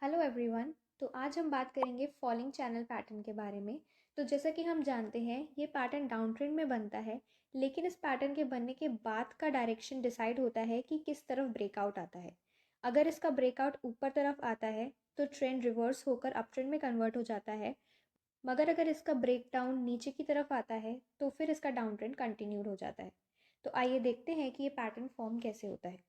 Hello everyone. तो आज हम बात करेंगे फॉलिंग चैनल पैटर्न के बारे में। तो जैसा कि हम जानते हैं ये पैटर्न डाउन ट्रेंड में बनता है, लेकिन इस पैटर्न के बनने के बाद का डायरेक्शन डिसाइड होता है कि किस तरफ ब्रेकआउट आता है। अगर इसका ब्रेकआउट ऊपर तरफ आता है तो ट्रेंड रिवर्स होकर अप ट्रेंड में कन्वर्ट हो जाता है, मगर अगर इसका ब्रेक डाउन नीचे की तरफ आता है तो फिर इसका डाउन ट्रेंड कंटिन्यूड हो जाता है। तो आइए देखते हैं कि ये पैटर्न फॉर्म कैसे होता है।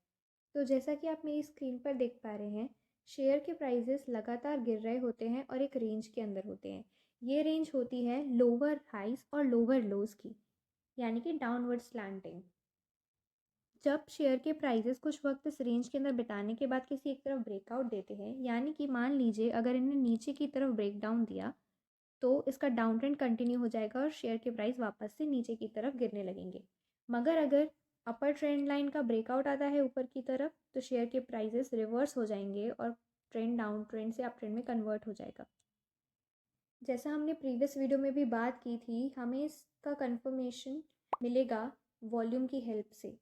तो जैसा कि आप मेरी स्क्रीन पर देख पा रहे हैं, शेयर के प्राइजेस लगातार गिर रहे होते हैं और एक रेंज के अंदर होते हैं। ये रेंज होती है लोअर हाइज और लोअर लोज की, यानी कि डाउनवर्ड स्लैंटिंग। जब शेयर के प्राइजेस कुछ वक्त इस रेंज के अंदर बिताने के बाद किसी एक तरफ ब्रेकआउट देते हैं, यानी कि मान लीजिए अगर इन्हें नीचे की तरफ ब्रेक डाउन दिया तो इसका डाउन ट्रेंड कंटिन्यू हो जाएगा और शेयर के प्राइस वापस से नीचे की तरफ गिरने लगेंगे। मगर अगर अपर ट्रेंड लाइन का ब्रेकआउट आता है ऊपर की तरफ तो शेयर के प्राइजेस रिवर्स हो जाएंगे और ट्रेंड डाउन ट्रेंड से अप ट्रेंड में कन्वर्ट हो जाएगा। जैसा हमने प्रीवियस वीडियो में भी बात की थी, हमें इसका कंफर्मेशन मिलेगा वॉल्यूम की हेल्प से।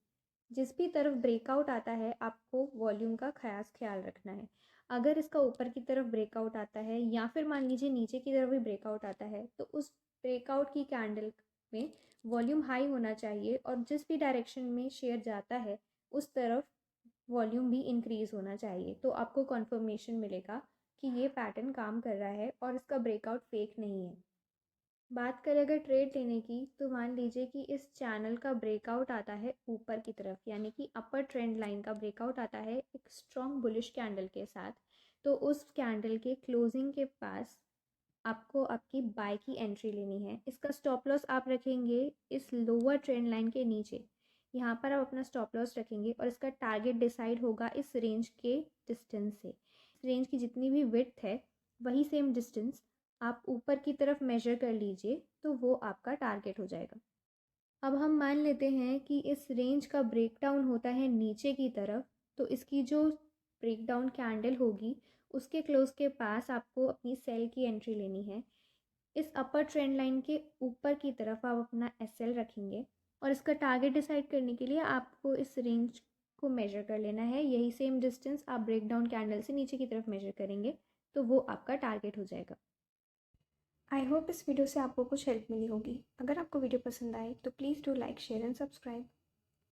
जिस भी तरफ ब्रेकआउट आता है आपको वॉल्यूम का खास ख्याल रखना है। अगर इसका ऊपर की तरफ ब्रेकआउट आता है या फिर मान लीजिए नीचे की तरफ भी ब्रेकआउट आता है तो उस ब्रेकआउट की कैंडल में वॉल्यूम हाई होना चाहिए और जिस भी डायरेक्शन में शेयर जाता है उस तरफ वॉल्यूम भी इंक्रीज़ होना चाहिए। तो आपको कन्फर्मेशन मिलेगा कि ये पैटर्न काम कर रहा है और इसका ब्रेकआउट फेक नहीं है। बात करें अगर ट्रेड लेने की, तो मान लीजिए कि इस चैनल का ब्रेकआउट आता है ऊपर की तरफ, यानी कि अपर ट्रेंड लाइन का ब्रेकआउट आता है एक स्ट्रॉन्ग बुलिश कैंडल के साथ। तो उस कैंडल के क्लोजिंग के पास आपको आपकी बाय की एंट्री लेनी है। इसका स्टॉप लॉस आप रखेंगे इस लोअर ट्रेंड लाइन के नीचे। यहाँ पर आप अपना स्टॉप लॉस रखेंगे और इसका टारगेट डिसाइड होगा इस रेंज के डिस्टेंस से। इस रेंज की जितनी भी विड्थ है वही सेम डिस्टेंस आप ऊपर की तरफ मेजर कर लीजिए तो वो आपका टारगेट हो जाएगा। अब हम मान लेते हैं कि इस रेंज का ब्रेकडाउन होता है नीचे की तरफ, तो इसकी जो ब्रेकडाउन कैंडल होगी उसके क्लोज के पास आपको अपनी सेल की एंट्री लेनी है। इस अपर ट्रेंड लाइन के ऊपर की तरफ आप अपना एसएल रखेंगे और इसका टारगेट डिसाइड करने के लिए आपको इस रेंज को मेजर कर लेना है। यही सेम डिस्टेंस आप ब्रेकडाउन कैंडल से नीचे की तरफ मेजर करेंगे तो वो आपका टारगेट हो जाएगा। आई होप इस वीडियो से आपको कुछ हेल्प मिली होगी। अगर आपको वीडियो पसंद आए तो please do like, share and subscribe.